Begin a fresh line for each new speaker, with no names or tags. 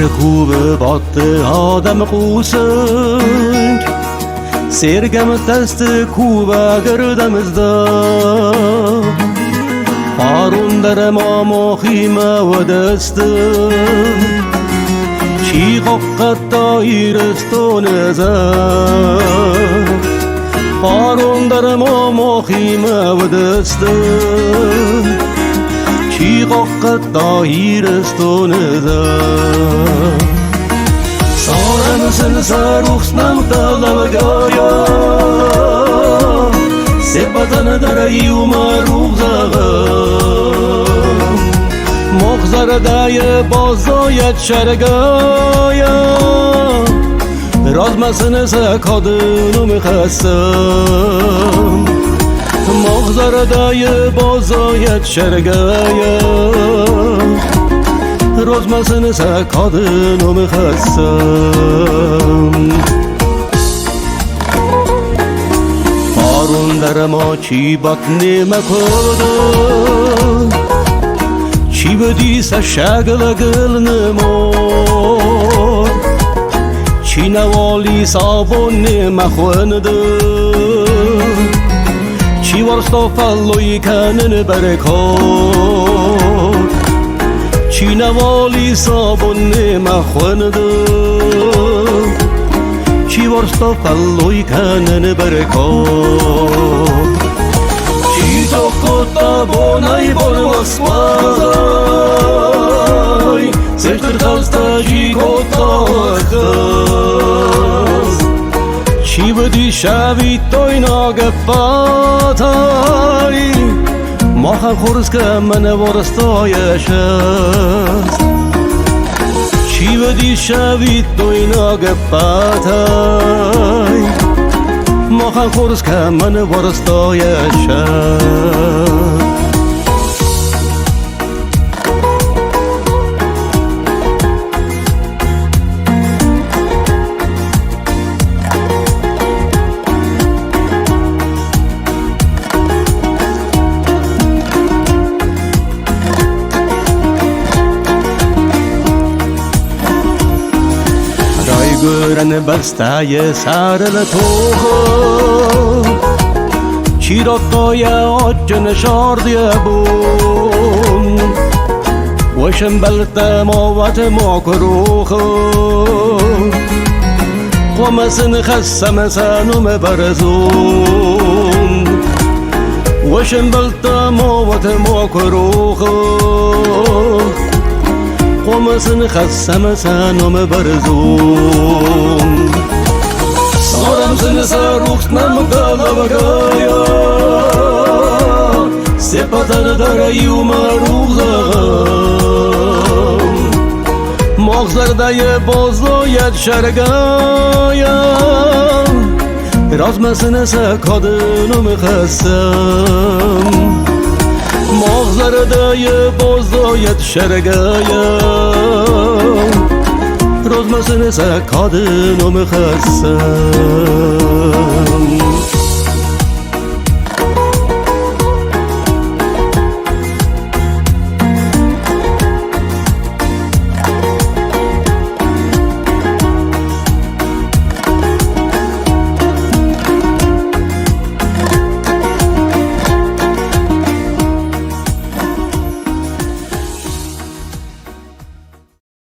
خوب باد آدم قوسنگ سرگم دست کوبه گردم ازده پارون در ما خیمه و دسته چی قد دایرستون ازده پارون در ما خیمه و دسته چی قد دایرستون ازده سارم سن سروخسنم دلم گایا سپتن در ایو مروغ زغم مغزر دای بازایت شرگایا رازمسن سکادنو میخستم مغزر دای بازایت شرگایا رازمسن سکادنو میخستم پارون در ما چی بطنی مکردم چی بدی سشگل گل نمود چی نوالی صابون مخونده چی ورستا فلوی کنن برکات چی نوالی صابون مخونده چی ورستا فلوی کنن برکات چی تو کتا بونای بون واسوای سشتر خستا جی کتا خست چی بدی شوی توی ناگفتای ماخم خورس که من ورستایش است چی بدی شوی توی ناگفتای ماخم خورس که من ورستایش است گرن بسته سرل توخم چی را تای آجن شاردیه بون وشم بلت موت ما کروخم قمسن خسم سنم برزون وشم بلت موت ما کروخم قمسن خسم سنم برزون سارم سن سروخنم دلم گایا سپتن در ایو مروغ زغم مغزر دای بازایت شرگایا رازمسن سکادنو میخستم مغزر دای بازایت شرگایا رازمسن سکادنو میخستم